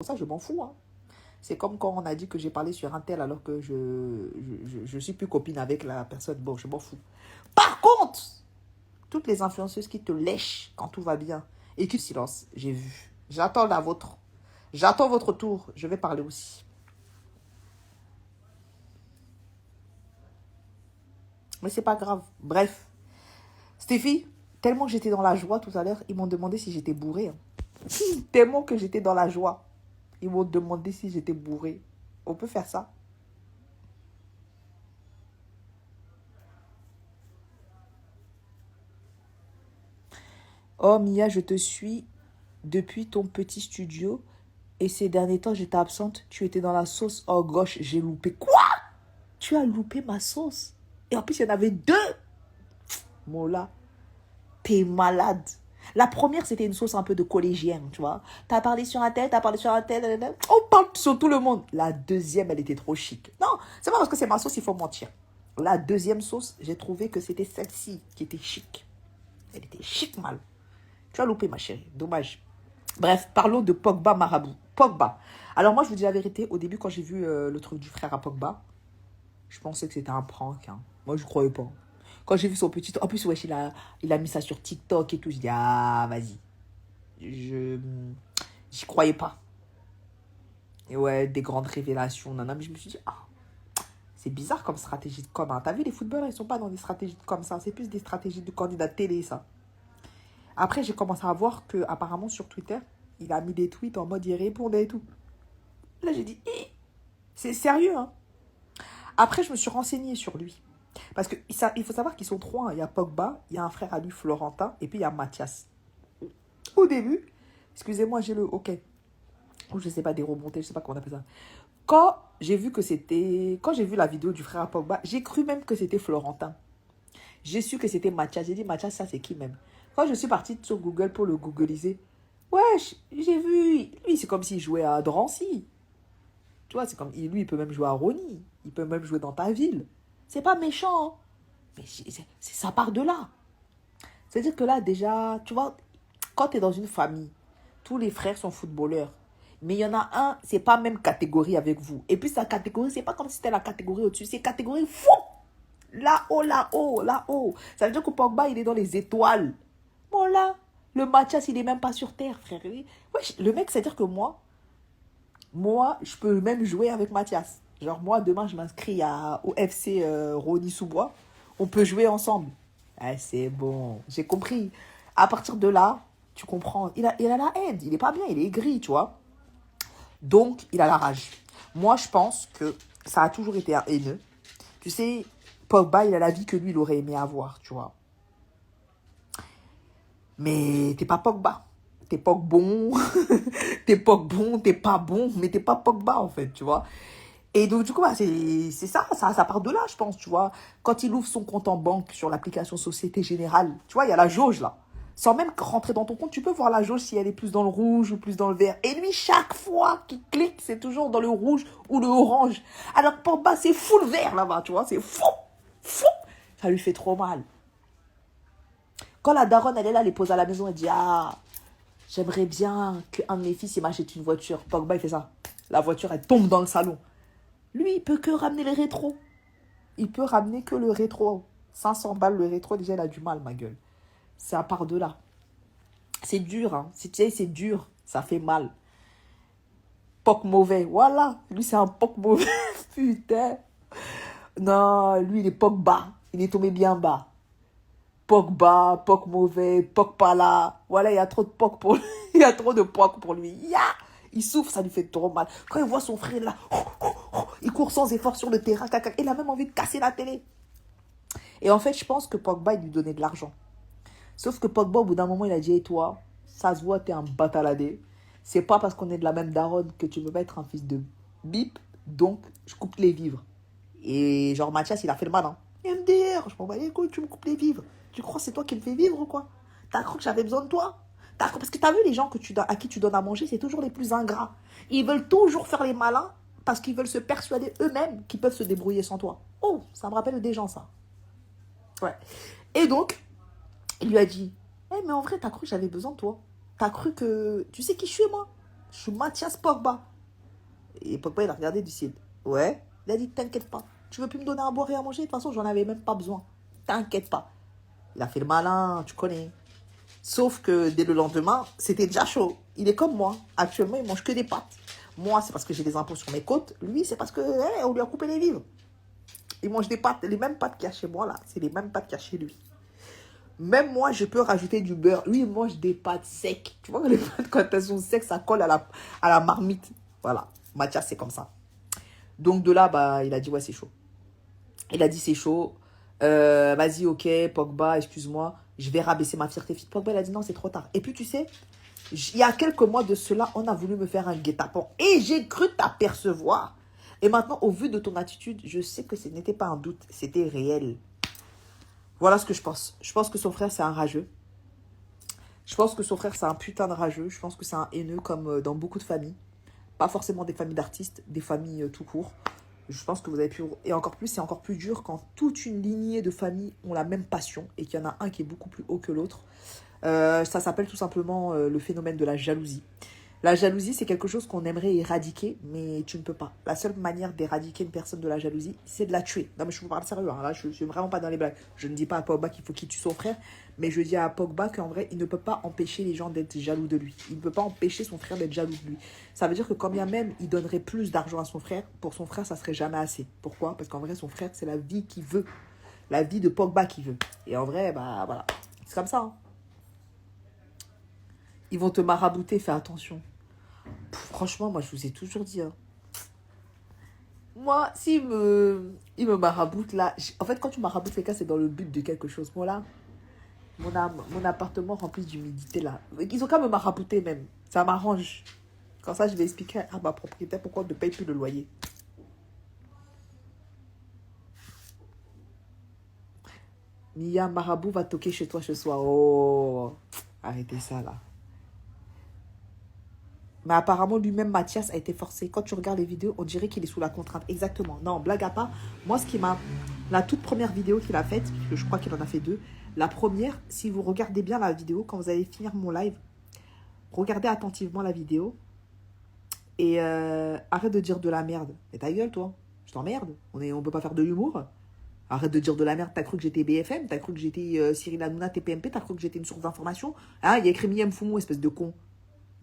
Pour ça, je m'en fous. Hein. C'est comme quand on a dit que j'ai parlé sur un tel alors que je suis plus copine avec la personne. Bon, je m'en fous. Par contre, toutes les influenceuses qui te lèchent quand tout va bien et qui silence, j'ai vu. J'attends la vôtre. J'attends votre tour. Je vais parler aussi. Mais c'est pas grave. Bref. Stéphie, tellement que j'étais dans la joie tout à l'heure, ils m'ont demandé si j'étais bourrée. Hein. Tellement que j'étais dans la joie. Ils m'ont demandé si j'étais bourrée. On peut faire ça? Oh Mia, je te suis depuis ton petit studio et ces derniers temps j'étais absente. Tu étais dans la sauce. Oh gosh, j'ai loupé. Quoi? Tu as loupé ma sauce? Et en plus, il y en avait deux. Mola, t'es malade. La première, c'était une sauce un peu de collégienne, tu vois. T'as parlé sur un tel, t'as parlé sur un tel. On parle sur tout le monde. La deuxième, elle était trop chic. Non, c'est pas parce que c'est ma sauce, il faut mentir. La deuxième sauce, j'ai trouvé que c'était celle-ci qui était chic. Elle était chic mal. Tu as loupé, ma chérie. Dommage. Bref, parlons de Pogba Marabout. Pogba. Alors moi, je vous dis la vérité, au début, quand j'ai vu le truc du frère à Pogba, je pensais que c'était un prank. Hein. Moi, je ne croyais pas. Quand j'ai vu son petit... En plus, wesh, il a mis ça sur TikTok et tout. Je dis, ah, vas-y. J'y croyais pas. Et ouais, des grandes révélations. Nanana, mais je me suis dit, ah, c'est bizarre comme stratégie de com. Hein. T'as vu, les footballeurs, ils sont pas dans des stratégies de com, ça. C'est plus des stratégies de candidats de télé, ça. Après, j'ai commencé à voir que apparemment sur Twitter, il a mis des tweets en mode il répondait et tout. Là, j'ai dit, c'est sérieux, hein. Après, je me suis renseignée sur lui. Parce qu'il faut savoir qu'ils sont trois. Hein. Il y a Pogba, il y a un frère à lui, Florentin, et puis il y a Mathias. Au début, excusez-moi, j'ai le OK. Ou je sais pas, des remontées, je sais pas comment on appelle ça. Quand j'ai vu que c'était... Quand j'ai vu la vidéo du frère à Pogba, j'ai cru même que c'était Florentin. J'ai su que c'était Mathias. J'ai dit, Mathias, ça c'est qui même? Quand je suis partie sur Google pour le googliser, wesh, j'ai vu, lui c'est comme s'il jouait à Drancy. Tu vois, c'est comme, lui il peut même jouer à Rony. Il peut même jouer dans ta ville. C'est pas méchant, hein. Mais ça part de là. C'est-à-dire que là déjà, tu vois, quand tu es dans une famille, tous les frères sont footballeurs. Mais il y en a un, c'est pas même catégorie avec vous. Et puis sa catégorie, c'est pas comme si c'était la catégorie au-dessus. C'est catégorie fou. Là-haut, là-haut, là-haut. Ça veut dire que Pogba, il est dans les étoiles. Bon là, le Mathias, il est même pas sur terre, frère. Wesh, le mec, c'est-à-dire que moi, je peux même jouer avec Mathias. Genre, moi, demain, je m'inscris au FC Rony-sous-Bois. On peut jouer ensemble. Ah, c'est bon, j'ai compris. À partir de là, tu comprends. Il a la haine. Il est pas bien, il est aigri, tu vois. Donc, il a la rage. Moi, je pense que ça a toujours été un haineux. Tu sais, Pogba, il a la vie que lui, il aurait aimé avoir, tu vois. Mais t'es pas Pogba. T'es Pogbon. T'es Pogbon, t'es pas bon, mais t'es pas Pogba, en fait, tu vois. Et donc, du coup, bah, c'est ça part de là, je pense, tu vois. Quand il ouvre son compte en banque sur l'application Société Générale, tu vois, il y a la jauge, là. Sans même rentrer dans ton compte, tu peux voir la jauge si elle est plus dans le rouge ou plus dans le vert. Et lui, chaque fois qu'il clique, c'est toujours dans le rouge ou le orange. Alors, Pogba, c'est full vert, là-bas, tu vois. C'est fou, fou. Ça lui fait trop mal. Quand la daronne, elle est là, elle les pose à la maison, elle dit, ah, j'aimerais bien qu'un de mes fils, il m'achète une voiture. Pogba, il fait ça. La voiture, elle tombe dans le salon. Lui, il peut que ramener les rétros. Il peut ramener que le rétro. 500 balles le rétro, déjà, il a du mal, ma gueule. C'est à part de là. C'est dur, hein. Tu sais, c'est dur. Ça fait mal. Poc mauvais. Voilà. Lui, c'est un poc mauvais. Putain. Non, lui, il est poc bas. Il est tombé bien bas. Poc bas, poc mauvais, poc pas là. Voilà, il y a trop de poc pour lui. Il y a trop de poc pour lui. Il souffre, ça lui fait trop mal. Quand il voit son frère là, il court sans effort sur le terrain. Il a même envie de casser la télé. Et en fait, je pense que Pogba, il lui donnait de l'argent. Sauf que Pogba, au bout d'un moment, il a dit, et toi, ça se voit, t'es un bataladé. C'est pas parce qu'on est de la même daronne que tu peux pas être un fils de bip. Donc, je coupe les vivres. Et genre, Mathias, il a fait le malin. MDR, je m'en bats les couilles, tu me coupes les vivres. Tu crois que c'est toi qui me fais vivre ou quoi? T'as cru que j'avais besoin de toi? Parce que t'as vu les gens à qui tu donnes à manger, c'est toujours les plus ingrats. Ils veulent toujours faire les malins parce qu'ils veulent se persuader eux-mêmes qu'ils peuvent se débrouiller sans toi. Oh, ça me rappelle des gens, ça. Ouais. Et donc, il lui a dit, mais en vrai, t'as cru que j'avais besoin de toi. T'as cru que... Tu sais qui je suis, moi? Je suis Mathias Pogba. Et Pogba, il a regardé du ciel. Ouais. Il a dit, t'inquiète pas. Tu veux plus me donner à boire et à manger? De toute façon, j'en avais même pas besoin. T'inquiète pas. Il a fait le malin, tu connais. Sauf que dès le lendemain, c'était déjà chaud. Il est comme moi. Actuellement, il mange que des pâtes. Moi, c'est parce que j'ai des impôts sur mes côtes. Lui, c'est parce que on lui a coupé les vivres. Il mange des pâtes, les mêmes pâtes qu'il y a chez moi, là. C'est les mêmes pâtes qu'il y a chez lui. Même moi, je peux rajouter du beurre. Lui, il mange des pâtes secs. Tu vois, les pâtes, quand elles sont secs, ça colle à la marmite. Voilà. Mathias, c'est comme ça. Donc, de là, bah, il a dit, ouais, c'est chaud. Il a dit, c'est chaud. Vas-y, ok, Pogba, excuse-moi. Je vais rabaisser ma fierté. Pogba, il a dit, non, c'est trop tard. Et puis, tu sais, il y a quelques mois de cela, on a voulu me faire un guet-apens. Et j'ai cru t'apercevoir. Et maintenant, au vu de ton attitude, je sais que ce n'était pas un doute, c'était réel. Voilà ce que je pense. Je pense que son frère, c'est un rageux. Je pense que son frère, c'est un putain de rageux. Je pense que c'est un haineux, comme dans beaucoup de familles. Pas forcément des familles d'artistes, des familles tout court. Je pense que vous avez pu... Et encore plus, c'est encore plus dur quand toute une lignée de familles ont la même passion et qu'il y en a un qui est beaucoup plus haut que l'autre. Ça s'appelle tout simplement le phénomène de la jalousie. La jalousie, c'est quelque chose qu'on aimerait éradiquer, mais tu ne peux pas. La seule manière d'éradiquer une personne de la jalousie, c'est de la tuer. Non, mais je vous parle sérieux, hein. Là, je ne suis vraiment pas dans les blagues. Je ne dis pas à Pogba qu'il faut qu'il tue son frère, mais je dis à Pogba qu'en vrai, il ne peut pas empêcher les gens d'être jaloux de lui. Il ne peut pas empêcher son frère d'être jaloux de lui. Ça veut dire que quand bien même il donnerait plus d'argent à son frère, pour son frère, ça serait jamais assez. Pourquoi? Parce qu'en vrai, son frère, c'est la vie qu'il veut. La vie de Pogba qu'il veut. Et en vrai, bah voilà. C'est comme ça, hein. Ils vont te marabouter, fais attention. Franchement, moi, je vous ai toujours dit, hein. Moi, il me maraboute, là... En fait, quand tu maraboutes quelqu'un, c'est dans le but de quelque chose. Moi, là, mon appartement rempli d'humidité, là. Ils ont qu'à me marabouter, même. Ça m'arrange. Comme ça, je vais expliquer à ma propriétaire pourquoi on ne paye plus le loyer. Mia Marabout va toquer chez toi ce soir. Oh, arrêtez ça, là. Mais apparemment, lui-même, Mathias, a été forcé. Quand tu regardes les vidéos, on dirait qu'il est sous la contrainte. Exactement. Non, blague à part. Moi, ce qui m'a... La toute première vidéo qu'il a faite, parce que je crois qu'il en a fait deux. La première, si vous regardez bien la vidéo, quand vous allez finir mon live, regardez attentivement la vidéo. Et arrête de dire de la merde. Mais ta gueule, toi. Je t'emmerde. On peut pas faire de l'humour. Arrête de dire de la merde. T'as cru que j'étais BFM? T'as cru que j'étais Cyril Hanouna, TPMP? T'as cru que j'étais une source d'information? Hein, il y a écrit Miem Foumou, espèce de con.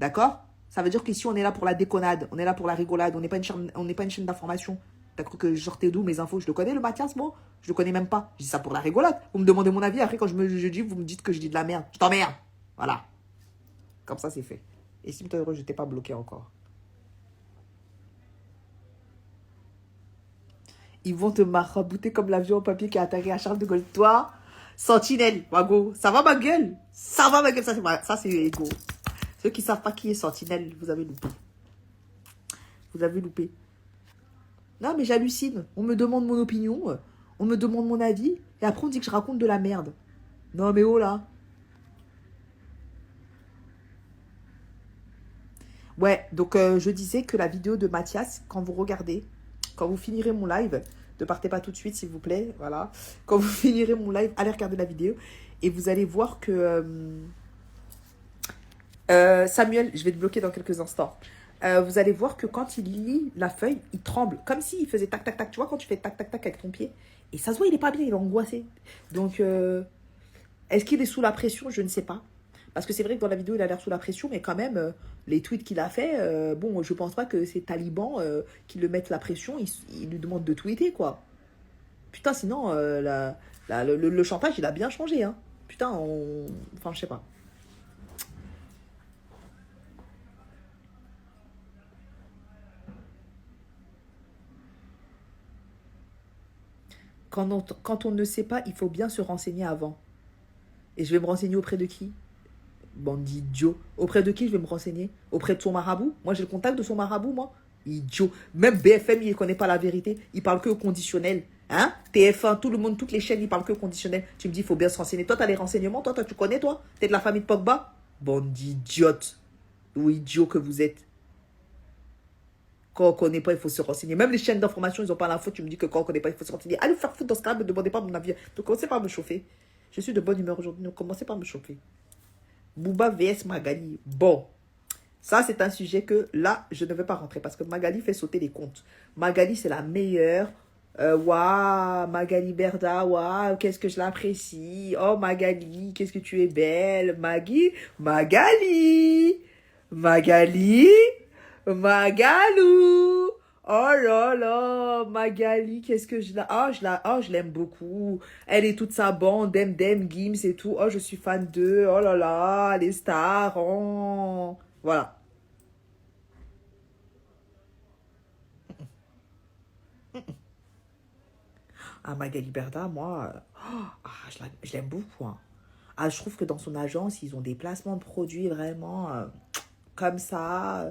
D'accord? Ça veut dire qu'ici, on est là pour la déconnade. On est là pour la rigolade. On n'est pas une chaîne d'information. T'as cru que je sortais d'où mes infos? Je le connais, le Mathias, moi? Je le connais même pas. Je dis ça pour la rigolade. Vous me demandez mon avis. Après, quand je dis, vous me dites que je dis de la merde. Je t'emmerde. Voilà. Comme ça, c'est fait. Et si toi heureux, je t'ai pas bloqué encore. Ils vont te marabouter comme l'avion en papier qui a attaqué à Charles de Gaulle. Toi, Sentinelle, Wago. Ça va, ma gueule? Ça va, ma gueule? Ça, c'est ego. Ceux qui ne savent pas qui est Sentinelle, vous avez loupé. Vous avez loupé. Non, mais j'hallucine. On me demande mon opinion, on me demande mon avis, et après on dit que je raconte de la merde. Non, mais oh là. Ouais, donc je disais que la vidéo de Mathias, quand vous regardez, quand vous finirez mon live, ne partez pas tout de suite, s'il vous plaît, voilà. Quand vous finirez mon live, allez regarder la vidéo, et vous allez voir que... Samuel, je vais te bloquer dans quelques instants. Vous allez voir que quand il lit la feuille, il tremble. Comme s'il faisait tac, tac, tac. Tu vois, quand tu fais tac, tac, tac avec ton pied. Et ça se voit, il est pas bien, il est angoissé. Donc, est-ce qu'il est sous la pression? Je ne sais pas. Parce que c'est vrai que dans la vidéo, il a l'air sous la pression. Mais quand même, les tweets qu'il a fait, bon, je pense pas que ces talibans qui le mettent la pression, ils lui demandent de tweeter, quoi. Putain, sinon, le chantage, il a bien changé, hein. Putain, enfin, je sais pas. Quand on ne sait pas, il faut bien se renseigner avant. Et je vais me renseigner auprès de qui? Bandit idiot. Auprès de qui je vais me renseigner? Auprès de son marabout? Moi, j'ai le contact de son marabout, moi. Idiot. Même BFM, il ne connaît pas la vérité. Il parle que au conditionnel. Hein? TF1, tout le monde, toutes les chaînes, ils parlent que au conditionnel. Tu me dis, il faut bien se renseigner. Toi, tu as les renseignements. Toi, tu connais, toi? T'es de la famille de Pogba? Bandit idiote. Ou idiot que vous êtes. Quand on ne connaît pas, il faut se renseigner. Même les chaînes d'information, ils n'ont pas l'info. Tu me dis que quand on ne connaît pas, il faut se renseigner. Allez faire foutre dans ce cas-là, ne me demandez pas mon avis. Ne commencez pas à me chauffer. Je suis de bonne humeur aujourd'hui. Ne commencez pas à me chauffer. Booba vs Magali. Bon. Ça, c'est un sujet que là, je ne vais pas rentrer parce que Magali fait sauter les comptes. Magali, c'est la meilleure. Waouh, Magali Berda, waouh, qu'est-ce que je l'apprécie. Oh, Magali, qu'est-ce que tu es belle. Magali, Magali, Magalou. Oh là là, Magali, qu'est-ce que je l'aime beaucoup. Elle et toute sa bande, Dem, Gims et tout. Oh, je suis fan d'eux. Oh là là, les stars. Oh. Voilà. Ah, Magali Berda, moi, je l'aime beaucoup, hein. Ah, je trouve que dans son agence, ils ont des placements de produits vraiment comme ça.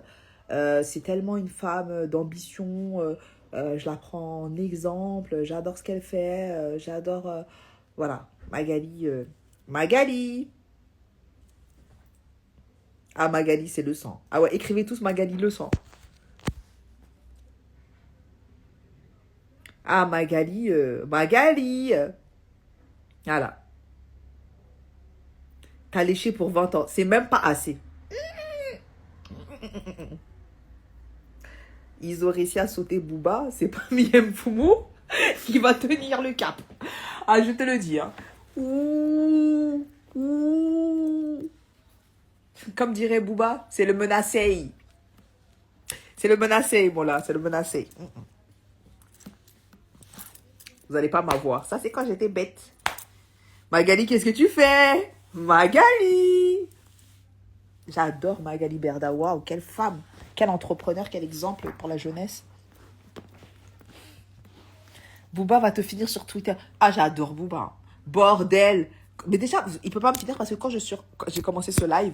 C'est tellement une femme d'ambition. Je la prends en exemple. J'adore ce qu'elle fait. J'adore. Voilà. Magali. Magali. Ah, Magali, c'est le sang. Ah ouais, écrivez tous Magali le sang. Ah, Magali. Magali. Voilà. T'as léché pour 20 ans. C'est même pas assez. Ils ont réussi à sauter Booba. C'est pas Miem Fumo qui va tenir le cap. Ah, je te le dis. Hein. Ouh, ouh. Comme dirait Booba, c'est le menacé. C'est le menacé, bon là. C'est le menacé. Vous allez pas m'avoir. Ça, c'est quand j'étais bête. Magali, qu'est-ce que tu fais? Magali. J'adore Magali Berda. Waouh, quelle femme. Quel entrepreneur, quel exemple pour la jeunesse. Booba va te finir sur Twitter. Ah, j'adore Booba. Bordel. Mais déjà, il peut pas me finir parce que quand j'ai commencé ce live,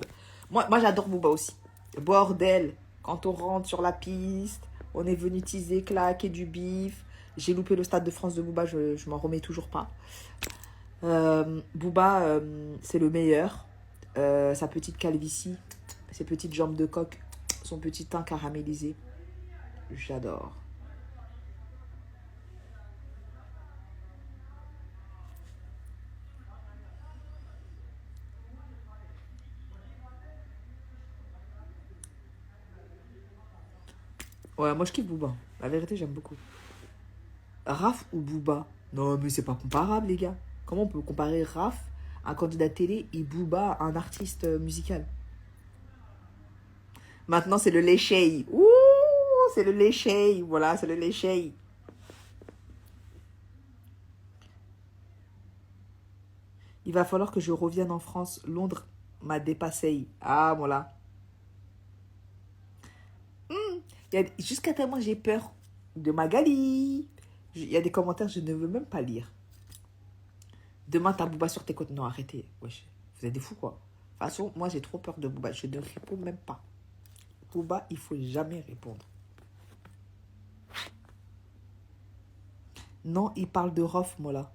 moi j'adore Booba aussi. Bordel. Quand on rentre sur la piste, on est venu teaser, claquer du bif. J'ai loupé le Stade de France de Booba, je m'en remets toujours pas. Booba, c'est le meilleur. Sa petite calvitie, ses petites jambes de coq, son petit teint caramélisé. J'adore. Ouais, moi je kiffe Booba. La vérité, j'aime beaucoup. Raph ou Booba? Non, mais c'est pas comparable, les gars. Comment on peut comparer Raph, un candidat télé, et Booba, un artiste musical? Maintenant, c'est le léché. Ouh, c'est le léché. Voilà, c'est le léché. Il va falloir que je revienne en France. Londres m'a dépassé. Ah, voilà. Jusqu'à tellement j'ai peur de Magali. Il y a des commentaires, je ne veux même pas lire. Demain, t'as Booba sur tes côtes. Non, arrêtez. Wesh, vous êtes des fous, quoi. De toute façon, moi, j'ai trop peur de Booba. Je ne réponds même pas. Booba, il faut jamais répondre. Non, il parle de Rof, moi, là.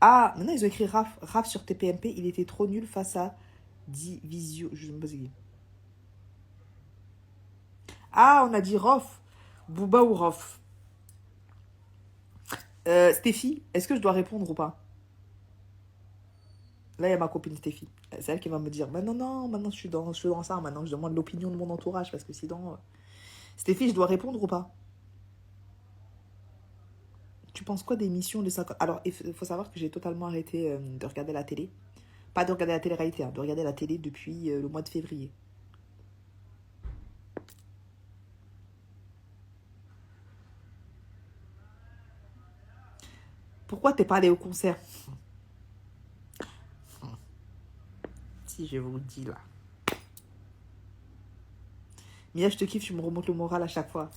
Ah, maintenant, ils ont écrit Raf. Raf sur TPMP, il était trop nul face à Divisio. Je ne sais pas ce qu'il dit. Ah, on a dit Rof. Booba ou Rof. Stéphie, est-ce que je dois répondre ou pas? Là, il y a ma copine Stéphie. C'est elle qui va me dire, bah non, non, maintenant je suis dans ça. Maintenant, je demande l'opinion de mon entourage parce que sinon... Stéphie, je dois répondre ou pas? Tu penses quoi des missions de 50... Alors, il faut savoir que j'ai totalement arrêté de regarder la télé. Pas de regarder la télé-réalité, hein, de regarder la télé depuis le mois de février. Pourquoi t'es pas allé au concert? Si, je vous le dis là. Mia, je te kiffe, tu me remontes le moral à chaque fois.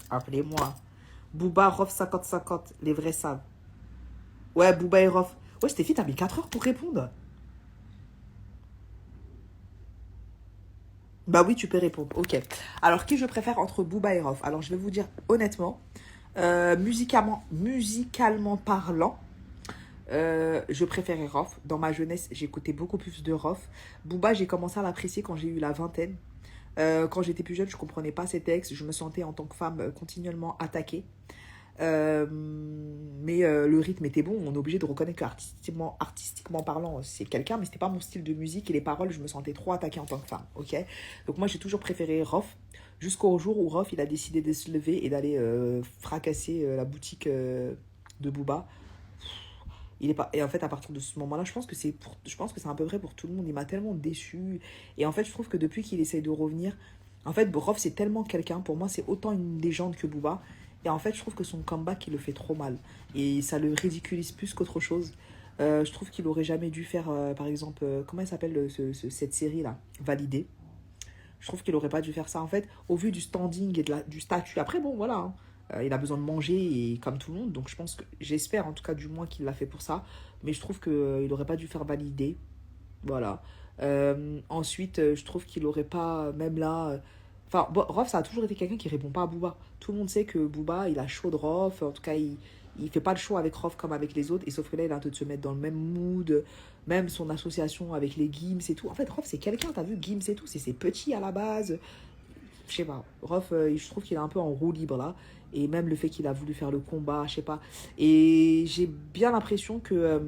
Appelez-moi. Booba, Rof 50-50, les vrais savent. Ouais, Booba et Rof. Ouais, Stéphie, t'as mis 4 heures pour répondre. Bah oui, tu peux répondre. Ok. Alors, qui je préfère entre Booba et Rof? Alors, je vais vous dire honnêtement, musicalement parlant, je préférais Rof. Dans ma jeunesse, j'écoutais beaucoup plus de Rof. Booba, j'ai commencé à l'apprécier quand j'ai eu la vingtaine. Quand j'étais plus jeune, je comprenais pas ses textes. Je me sentais en tant que femme continuellement attaquée. Le rythme était bon. On est obligé de reconnaître artistiquement parlant, c'est quelqu'un, mais c'était pas mon style de musique. Et les paroles, je me sentais trop attaquée en tant que femme. Ok. Donc moi, j'ai toujours préféré Rof. Jusqu'au jour où Rof, il a décidé de se lever et d'aller fracasser la boutique de Booba. Il est pas... Et en fait, à partir de ce moment-là, je pense que c'est à peu près pour tout le monde. Il m'a tellement déçu. Et en fait, je trouve que depuis qu'il essaye de revenir, en fait, Rof, c'est tellement quelqu'un. Pour moi, c'est autant une légende que Booba. Et en fait, je trouve que son comeback, il le fait trop mal. Et ça le ridiculise plus qu'autre chose. Je trouve qu'il aurait jamais dû faire, par exemple, comment elle s'appelle cette série-là, Validé. Je trouve qu'il aurait pas dû faire ça. En fait, au vu du standing et du statut. Après, bon, voilà, hein. Il a besoin de manger et comme tout le monde. Donc, j'espère en tout cas du moins qu'il l'a fait pour ça. Mais je trouve qu'il aurait pas dû faire valider. Voilà. Ensuite, je trouve qu'il aurait pas, même là. Enfin, bon, Rof, ça a toujours été quelqu'un qui répond pas à Booba. Tout le monde sait que Booba, il a chaud de Rof. En tout cas, il fait pas le show avec Rof comme avec les autres. Et sauf que là, il a un peu de se mettre dans le même mood. Même son association avec les Gims et tout. En fait, Rof, c'est quelqu'un, t'as vu, Gims et tout. C'est petit à la base. Je sais pas. Rof, je trouve qu'il est un peu en roue libre là. Et même le fait qu'il a voulu faire le combat, je sais pas. Et j'ai bien l'impression que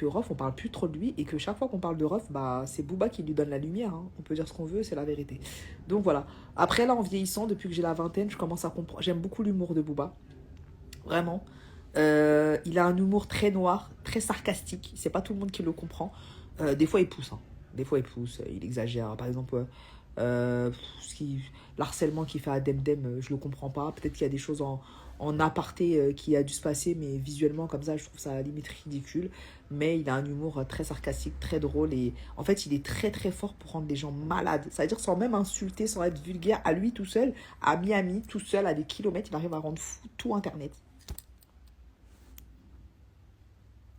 Rof, on parle plus trop de lui et que chaque fois qu'on parle de Rof, bah, c'est Booba qui lui donne la lumière, hein. On peut dire ce qu'on veut, c'est la vérité. Donc voilà. Après, là, en vieillissant, depuis que j'ai la vingtaine, je commence à comprendre. J'aime beaucoup l'humour de Booba. Vraiment. Il a un humour très noir, très sarcastique. C'est pas tout le monde qui le comprend. Des fois, il pousse, hein. Des fois, il pousse, il exagère. Par exemple, euh, ce qui, l'harcèlement qu'il fait à Demdem, je le comprends pas. Peut-être qu'il y a des choses en aparté qui a dû se passer, mais visuellement, comme ça, je trouve ça à la limite ridicule. Mais il a un humour très sarcastique, très drôle. Et en fait, il est très très fort pour rendre les gens malades. C'est-à-dire sans même insulter, sans être vulgaire, à lui tout seul, à Miami, tout seul, à des kilomètres, il arrive à rendre fou tout Internet.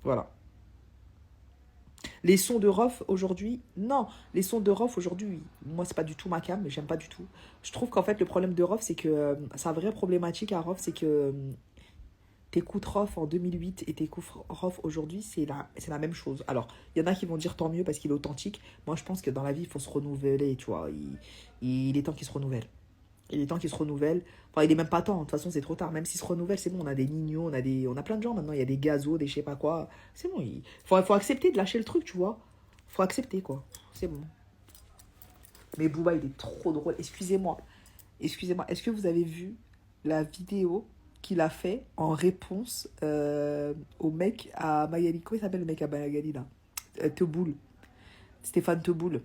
Voilà. Les sons de Rof aujourd'hui, non. Les sons de Rof aujourd'hui, moi, c'est pas du tout ma cam, j'aime pas du tout. Je trouve qu'en fait, le problème de Rof, c'est que sa vraie problématique à Rof, c'est que t'écoutes Rof en 2008 et t'écoutes Rof aujourd'hui, c'est la même chose. Alors, il y en a qui vont dire tant mieux parce qu'il est authentique. Moi, je pense que dans la vie, il faut se renouveler, tu vois. Il est temps qu'il se renouvelle. Il est temps qu'il se renouvelle. Enfin, il est même pas temps. De toute façon, c'est trop tard. Même s'il se renouvelle, c'est bon. On a des Nino, on a plein de gens maintenant. Il y a des gazos, des je sais pas quoi. C'est bon. Faut accepter de lâcher le truc, tu vois. Faut accepter, quoi. C'est bon. Mais Booba, il est trop drôle. Excusez-moi. Excusez-moi. Est-ce que vous avez vu la vidéo qu'il a fait en réponse au mec à Magali? Comment il s'appelle le mec à Magali, là? Teboul. Stéphane Teboul.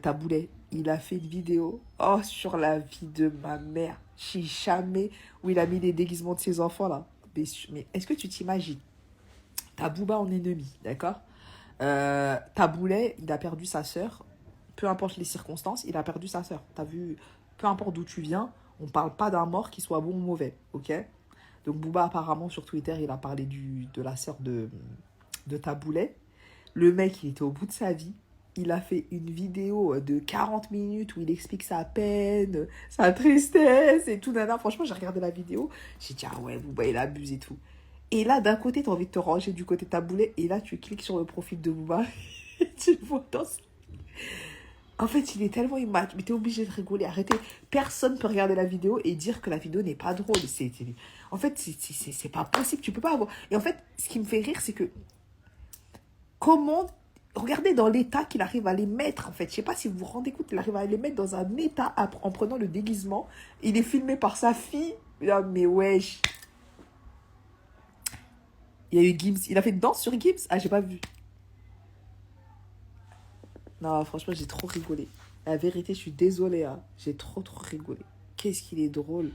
Taboulet, il a fait une vidéo sur la vie de ma mère. J'ai jamais. Où il a mis les déguisements de ses enfants là. Mais est-ce que tu t'imagines? T'as Booba en ennemi, d'accord? Taboulet, il a perdu sa sœur. Peu importe les circonstances, il a perdu sa sœur. T'as vu? Peu importe d'où tu viens, on parle pas d'un mort qui soit bon ou mauvais, ok? Donc Booba, apparemment, sur Twitter, il a parlé de la sœur de Taboulet. Le mec, il était au bout de sa vie. Il a fait une vidéo de 40 minutes où il explique sa peine, sa tristesse et tout. Nana. Franchement, j'ai regardé la vidéo. J'ai dit, ah ouais, Booba, il abuse et tout. Et là, d'un côté, tu as envie de te ranger du côté de Taboulet. Et là, tu cliques sur le profil de Booba. Et tu le vois dans... En fait, il est tellement immature. Mais t'es obligé de rigoler. Arrêtez. Personne peut regarder la vidéo et dire que la vidéo n'est pas drôle. En fait, c'est pas possible. Tu peux pas avoir... Et en fait, ce qui me fait rire, c'est que comment... Regardez dans l'état qu'il arrive à les mettre, en fait. Je sais pas si vous vous rendez compte, il arrive à les mettre dans un état en prenant le déguisement. Il est filmé par sa fille. Là, mais wesh. Il y a eu Gims. Il a fait une danse sur Gims. Ah, j'ai pas vu. Non, franchement, j'ai trop rigolé. La vérité, je suis désolée, hein. J'ai trop, trop rigolé. Qu'est-ce qu'il est drôle.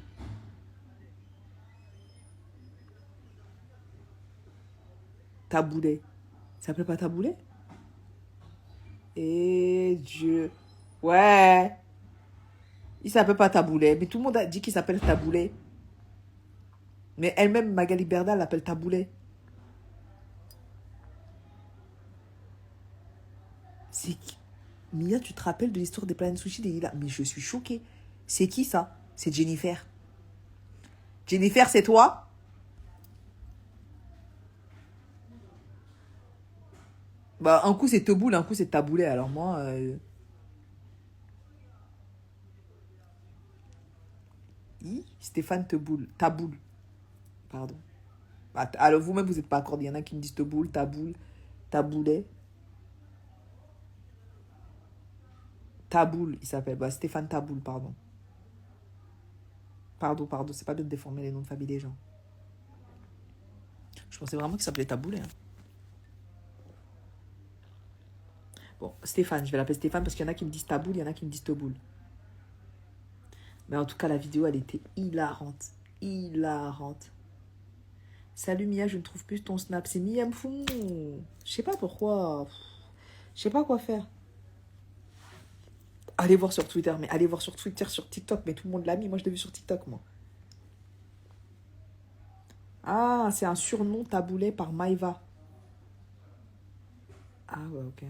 Taboulet. Ça s'appelle pas Taboulet? Et Dieu. Ouais. Il s'appelle pas Taboulet. Mais tout le monde a dit qu'il s'appelle Taboulet. Mais elle-même, Magali Berda, l'appelle Taboulet. C'est qui? Mia, tu te rappelles de l'histoire des Planet Sushi des Lilas? Mais je suis choquée. C'est qui ça? C'est Jennifer. Jennifer, c'est toi? Bah, un coup c'est Teboul, un coup c'est Taboulet. Alors moi, Stéphane Taboul. Pardon. Alors, vous-même, vous n'êtes pas accordé. Il y en a qui me disent Taboul, Taboulet. Taboul, il s'appelle. Bah, Stéphane Taboul, pardon. Pardon. C'est pas bien de déformer les noms de famille des gens. Je pensais vraiment qu'il s'appelait Taboulet. Hein. Bon, Stéphane, je vais l'appeler Stéphane parce qu'il y en a qui me disent Taboul, il y en a qui me disent Taboul. Mais en tout cas, la vidéo, elle était hilarante. Salut Mia, je ne trouve plus ton snap. C'est Mia Mfou. Je sais pas pourquoi. Je sais pas quoi faire. Allez voir sur Twitter, sur TikTok. Mais tout le monde l'a mis. Moi, je l'ai vu sur TikTok, moi. Ah, c'est un surnom taboulet par Maïva. Ah ouais, ok.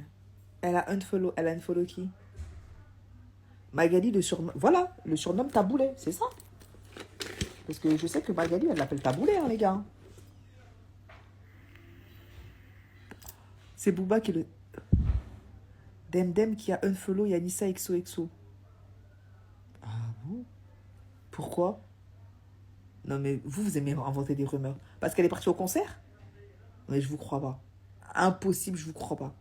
Elle a unfollow qui? Magali le surnomme. Voilà, le surnomme taboulet, c'est ça. Parce que je sais que Magali, elle l'appelle taboulet, hein, les gars. C'est Booba qui est le. Demdem qui a unfollow Yanissa XOXO. Ah bon? Pourquoi? Non, mais vous aimez inventer des rumeurs. Parce qu'elle est partie au concert? Mais je vous crois pas. Impossible, je vous crois pas.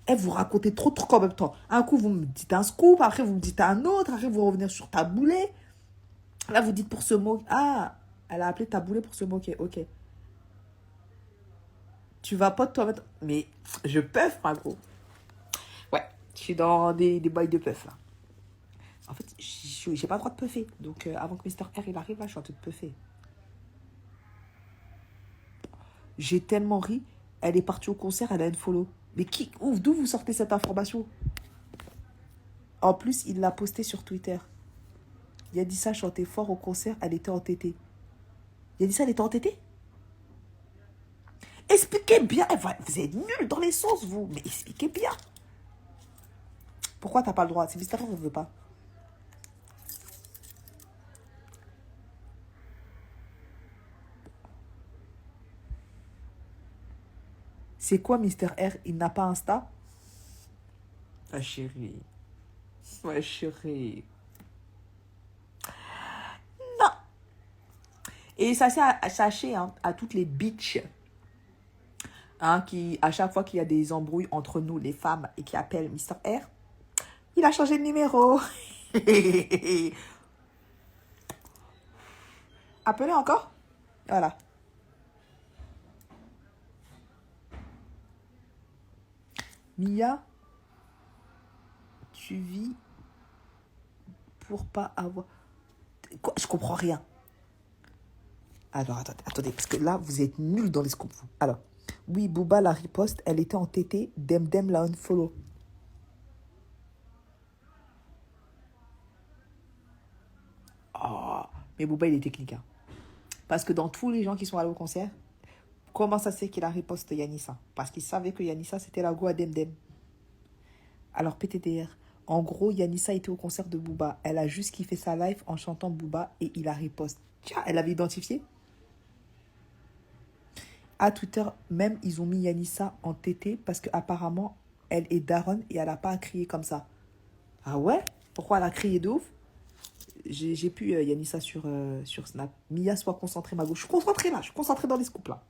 Et vous racontez trop de trucs en même temps. Un coup, vous me dites un scoop, après, vous me dites un autre, après, vous revenez sur Taboulet. Là, vous dites pour se moquer. Ah, elle a appelé Taboulet pour se moquer. Ok. Tu vas pas toi mettre. Mais je puff, ma gros. Ouais, je suis dans des bails de puff, là. En fait, j'ai pas le droit de puffer. Donc, avant que Mister R il arrive, là, je suis en train de puffer. J'ai tellement ri. Elle est partie au concert, elle a une follow. Mais d'où vous sortez cette information? En plus, il l'a posté sur Twitter. Yanissa chantait fort au concert, elle était entêtée. Yanissa, elle était entêtée? Expliquez bien. Vous êtes nuls dans les sens, vous. Mais expliquez bien. Pourquoi t'as pas le droit? C'est mystérieux, on ne veut pas. C'est quoi Mister R? Il n'a pas Insta? Ah chérie. Ouais chérie. Non. Et ça sachez hein, à toutes les bitches hein, qui, à chaque fois qu'il y a des embrouilles entre nous, les femmes, et qui appellent Mister R, il a changé de numéro. Appelez encore. Voilà. Mia, tu vis pour pas avoir... Quoi? Je comprends rien. Alors, attendez, parce que là, vous êtes nuls dans les scoops, vous. Alors, oui, Booba la riposte, elle était entêtée, Demdem la unfollow. Oh, mais Booba, il est technique, hein. Parce que dans tous les gens qui sont allés au concert, comment ça c'est qu'il a riposte Yanissa? Parce qu'il savait que Yanissa, c'était la go à Demdem. Alors, PTDR, en gros, Yanissa était au concert de Booba. Elle a juste kiffé sa live en chantant Booba et il a riposte. Tiens, elle avait identifié. À Twitter, même, ils ont mis Yanissa en TT parce qu'apparemment, elle est daronne et elle n'a pas à crier comme ça. Ah ouais? Pourquoi elle a crié de ouf? J'ai pu Yanissa sur Snap. Mia, sois concentrée, ma gauche. Je suis concentrée là, je suis concentrée dans les scoops là.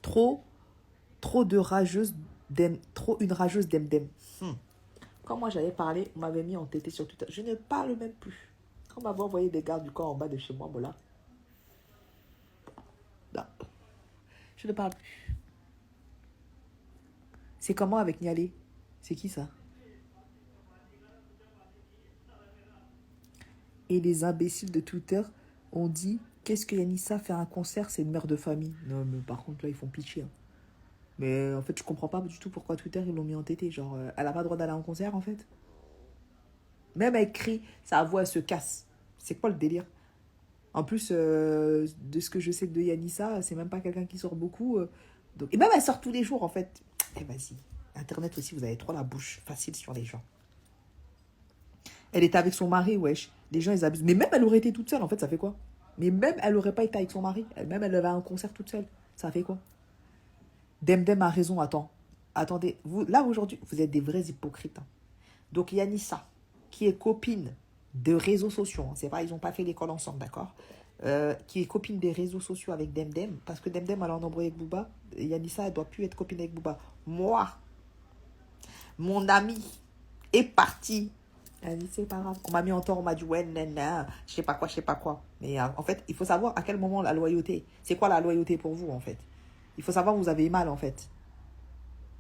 Trop de rageuses, trop une rageuse d'Emdem. Quand moi j'avais parlé, on m'avait mis en TT sur Twitter. Je ne parle même plus. Quand on m'avait envoyé des gardes du corps en bas de chez moi, voilà. Là. Je ne parle plus. C'est comment avec Nialé? C'est qui ça? Et les imbéciles de Twitter ont dit qu'est-ce que Yanissa fait un concert, c'est une mère de famille. Non, mais par contre, là, ils font pitié. Hein. Mais en fait, je comprends pas du tout pourquoi Twitter, ils l'ont mis en TT. Genre, elle a pas le droit d'aller en concert, en fait. Même elle crie, sa voix, elle se casse. C'est quoi le délire? En plus, de ce que je sais de Yanissa, c'est même pas quelqu'un qui sort beaucoup. Donc... Et même elle sort tous les jours, en fait. Eh, vas-y. Internet aussi, vous avez trop la bouche facile sur les gens. Elle était avec son mari, wesh. Les gens, ils abusent. Mais même elle aurait été toute seule, en fait, ça fait quoi? Mais même elle aurait pas été avec son mari. Elle-même, elle avait un concert toute seule. Ça fait quoi? Demdem a raison, attends. Attendez, vous, là aujourd'hui, vous êtes des vrais hypocrites, hein. Donc Yanissa, qui est copine de réseaux sociaux, hein, c'est pas, ils n'ont pas fait l'école ensemble, d'accord? Qui est copine des réseaux sociaux avec Demdem, parce que Demdem elle est en embrouille avec Booba, Yanissa, elle doit plus être copine avec Booba. Moi, mon ami est parti. Elle dit, c'est pas grave. On m'a mis en tort, on m'a dit, ouais, nan, je sais pas quoi, je sais pas quoi. Mais en fait, il faut savoir à quel moment la loyauté. C'est quoi la loyauté pour vous, en fait? Il faut savoir où vous avez mal, en fait.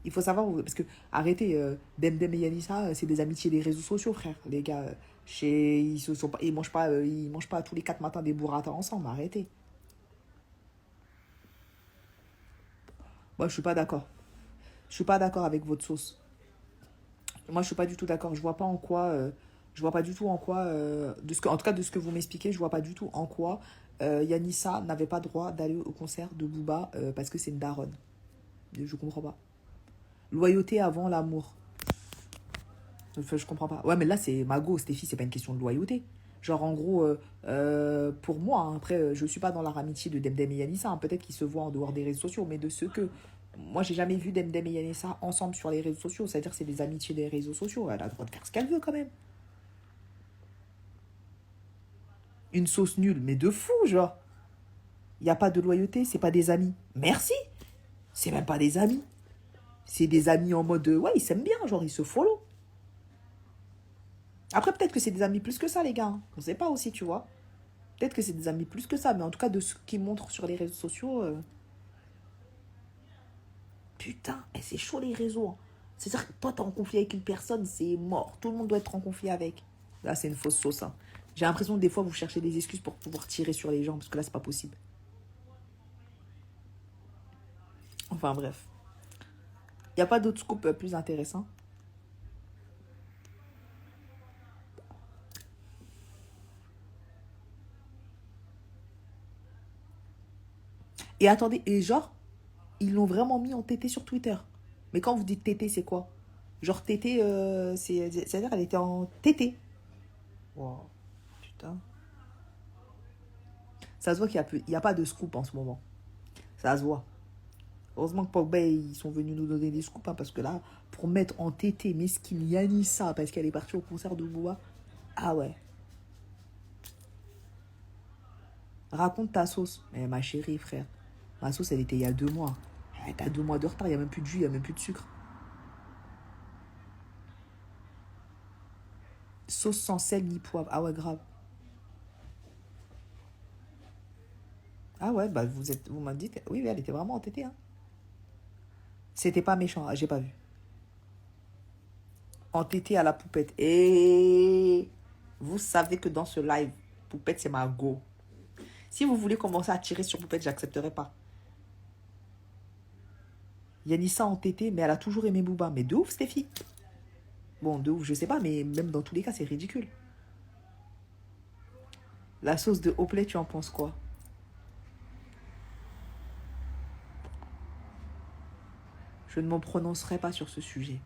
Il faut savoir, parce que, arrêtez, Demdem et Yanissa, c'est des amitiés des réseaux sociaux, frère. Les gars, ils mangent pas tous les 4 matins des burrata ensemble, arrêtez. Moi, je suis pas d'accord. Je suis pas d'accord avec votre sauce. Moi, je suis pas du tout d'accord. Je vois pas en quoi, je vois pas du tout en quoi, en tout cas de ce que vous m'expliquez, je vois pas du tout en quoi Yanissa n'avait pas droit d'aller au concert de Booba parce que c'est une daronne. Je comprends pas. Loyauté avant l'amour. Enfin, je comprends pas. Ouais, mais là, c'est Mago, Stéphie, c'est pas une question de loyauté. Genre, en gros, pour moi, hein, après, je suis pas dans leur amitié de Demdem et Yanissa, hein, peut-être qu'ils se voient en dehors des réseaux sociaux, mais de ce que. Moi, j'ai jamais vu Demdem et Yanissa ensemble sur les réseaux sociaux. C'est-à-dire que c'est des amitiés des réseaux sociaux. Elle a le droit de faire ce qu'elle veut, quand même. Une sauce nulle, mais de fou, genre. Il n'y a pas de loyauté, c'est pas des amis. Merci. C'est même pas des amis. C'est des amis en mode, ouais, ils s'aiment bien, genre, ils se follow. Après, peut-être que c'est des amis plus que ça, les gars, hein. On sait pas aussi, tu vois. Peut-être que c'est des amis plus que ça, mais en tout cas, de ce qu'ils montrent sur les réseaux sociaux, putain, et c'est chaud les réseaux, hein. C'est-à-dire que toi, t'es en conflit avec une personne, c'est mort. Tout le monde doit être en conflit avec. Là, c'est une fausse sauce, hein. J'ai l'impression que des fois, vous cherchez des excuses pour pouvoir tirer sur les gens, parce que là, c'est pas possible. Enfin, bref. Il n'y a pas d'autres scoops plus intéressants. Et attendez, et genre, ils l'ont vraiment mis en TT sur Twitter. Mais quand vous dites TT, c'est quoi? Genre TT, c'est-à-dire elle était en TT. Wow, putain. Ça se voit qu'il y a pas de scoop en ce moment. Ça se voit. Heureusement que Pogba, ils sont venus nous donner des scoops, hein, parce que là, pour mettre en TT Meskin Yanissa, parce qu'elle est partie au concert de Boua, ah ouais. Raconte ta sauce. Eh, ma chérie, frère. Ma sauce, elle était il y a 2 mois. T'as 2 mois de retard, il n'y a même plus de jus, il n'y a même plus de sucre. Sauce sans sel ni poivre. Ah ouais, grave. Ah ouais, bah vous m'avez dit, oui, elle était vraiment entêtée, hein. C'était pas méchant, j'ai pas vu. Entêtée à la poupette. Et vous savez que dans ce live, poupette, c'est ma go. Si vous voulez commencer à tirer sur poupette, j'accepterai pas. Yanissa entêtée, mais elle a toujours aimé Booba. Mais de ouf, Stéphie. Bon, de ouf, je sais pas, mais même dans tous les cas, c'est ridicule. La sauce de Hoplet, tu en penses quoi? Je ne m'en prononcerai pas sur ce sujet.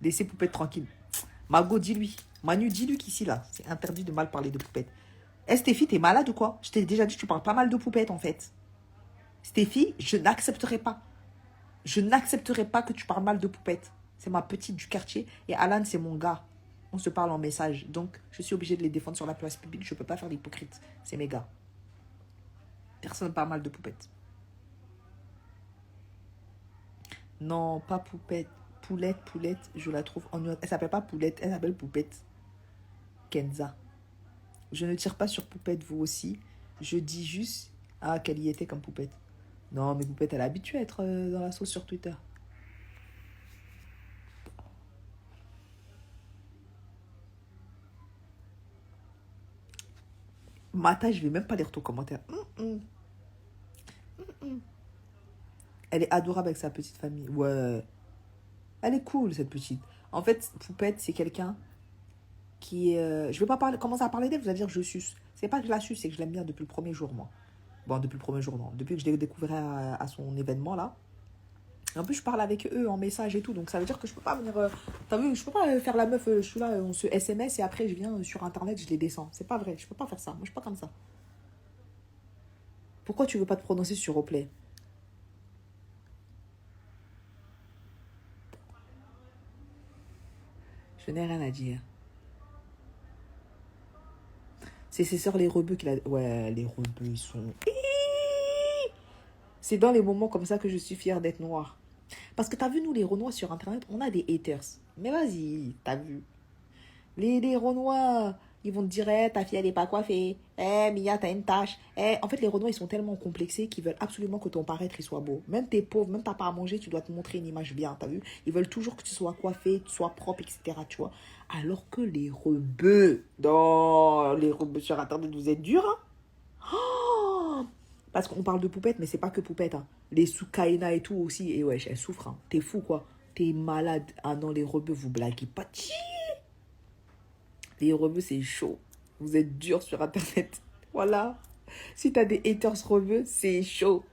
Laissez Poupette tranquille. Mago, dis-lui. Manu, dis-lui qu'ici, là, c'est interdit de mal parler de Poupette. Eh, Stéphie, t'es malade ou quoi? Je t'ai déjà dit, tu parles pas mal de Poupette, en fait. Stéphie, je n'accepterai pas. Je n'accepterai pas que tu parles mal de Poupette. C'est ma petite du quartier. Et Alan, c'est mon gars. On se parle en message. Donc, je suis obligée de les défendre sur la place publique. Je peux pas faire l'hypocrite. C'est mes gars. Personne ne parle mal de Poupette. Non, pas Poupette. Poulette, je la trouve ennuyante. Elle s'appelle pas Poulette, elle s'appelle Poupette. Kenza. Je ne tire pas sur Poupette, vous aussi. Je dis juste qu'elle y était comme Poupette. Non, mais Poupette, elle est habituée à être dans la sauce sur Twitter. Mata, je vais même pas lire ton commentaire. Elle est adorable avec sa petite famille. Ouais. Elle est cool, cette petite. En fait, Poupette, c'est quelqu'un qui est... je vais pas commencer à parler d'elle, vous allez dire que je suce. C'est pas que je la suce, c'est que je l'aime bien depuis le premier jour, moi. Bon, depuis le premier jour, non. Depuis que je l'ai découvert à son événement, là. En plus, je parle avec eux en message et tout. Donc, ça veut dire que je peux pas venir... t'as vu, je peux pas faire la meuf, je suis là, on se SMS et après, je viens sur Internet, je les descends. C'est pas vrai, je peux pas faire ça. Moi, je suis pas comme ça. Pourquoi tu veux pas te prononcer sur replay? Je n'ai rien à dire. C'est ses sœurs les rebeux qui l'a... Ouais, les rebeux, ils sont... C'est dans les moments comme ça que je suis fière d'être noire. Parce que t'as vu, nous, les Renois sur Internet, on a des haters. Mais vas-y, t'as vu. Les Renois, ils vont te dire, eh, ta fille, elle est pas coiffée. Eh, Mia, t'as une tache. Eh, en fait, les Renois, ils sont tellement complexés qu'ils veulent absolument que ton paraître, il soit beau. Même t'es pauvre, même t'as pas à manger, tu dois te montrer une image bien, t'as vu. Ils veulent toujours que tu sois coiffé, que tu sois propre, etc., tu vois. Alors que les rebeux, non, les rebeux sur Internet, vous êtes durs, hein. Oh, parce qu'on parle de poupettes, mais c'est pas que poupettes, hein. Les Soukaina et tout aussi, et wesh, elles souffrent, hein. T'es fou, quoi. T'es malade. Ah non, les rebeux, vous blaguez pas. Tchi. Les rebeux, c'est chaud. Vous êtes durs sur Internet. Voilà. Si t'as des haters rebeux, c'est chaud.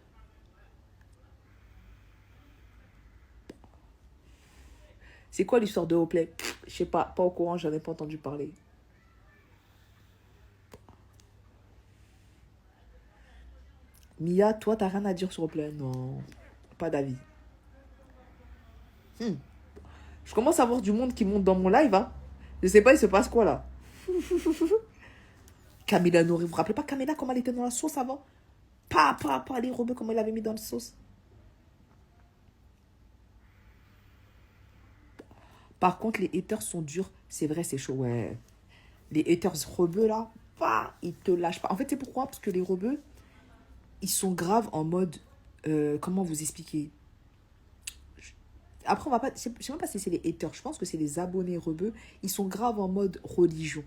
C'est quoi l'histoire de Hoplay? Je sais pas au courant, j'en ai pas entendu parler. Mia, toi, t'as rien à dire sur Hoplay? Non, pas d'avis. Hmm. Je commence à voir du monde qui monte dans mon live, hein. Je sais pas, il se passe quoi là? Camilla Nourri, vous vous rappelez pas Camilla comment elle était dans la sauce avant? Pas, les rebeux comment elle l'avait mis dans la sauce. Par contre, les haters sont durs. C'est vrai, c'est chaud, ouais. Les haters rebeux là, pas, ils te lâchent pas. En fait, c'est pourquoi? Parce que les rebeux, ils sont graves en mode. Comment vous expliquer? Après, on va pas. Je sais même pas si c'est les haters. Je pense que c'est les abonnés rebeux. Ils sont graves en mode religion.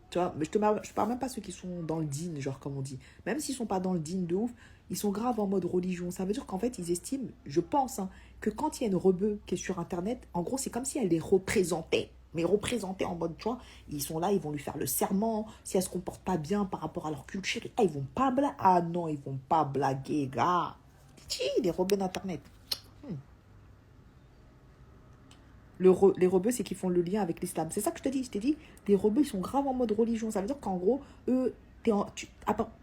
Tu vois, mais je parle même pas ceux qui sont dans le din, genre comme on dit. Même s'ils sont pas dans le din de ouf, ils sont graves en mode religion. Ça veut dire qu'en fait, ils estiment, je pense, hein, que quand il y a une rebeu qui est sur Internet, en gros, c'est comme si elle les représentait. Mais représentés en mode, tu vois, ils sont là, ils vont lui faire le serment. Si elle se comporte pas bien par rapport à leur culture, ah, ils vont pas blaguer. Ah non, ils vont pas blaguer, gars. Les rebeux d'Internet. Les rebeux, c'est qu'ils font le lien avec l'islam. C'est ça que je te dis. Je t'ai dit, les rebeux, ils sont graves en mode religion. Ça veut dire qu'en gros, eux, je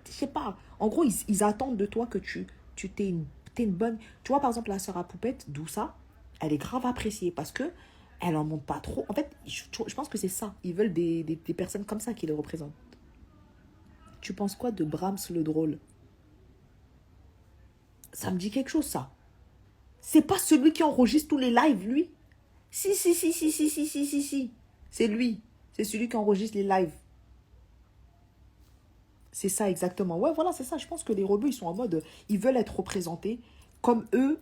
sais pas. En gros, ils attendent de toi que t'es une bonne. Tu vois, par exemple, la sœur à poupette, d'où ça, elle est grave appréciée parce que elle en monte pas trop. En fait, je pense que c'est ça. Ils veulent des personnes comme ça qui les représentent. Tu penses quoi de Brahms le drôle? Ça me dit quelque chose, ça. C'est pas celui qui enregistre tous les lives, lui? Si. C'est lui. C'est celui qui enregistre les lives. C'est ça exactement. Ouais, voilà, c'est ça. Je pense que les rebeux, ils sont en mode, ils veulent être représentés comme eux,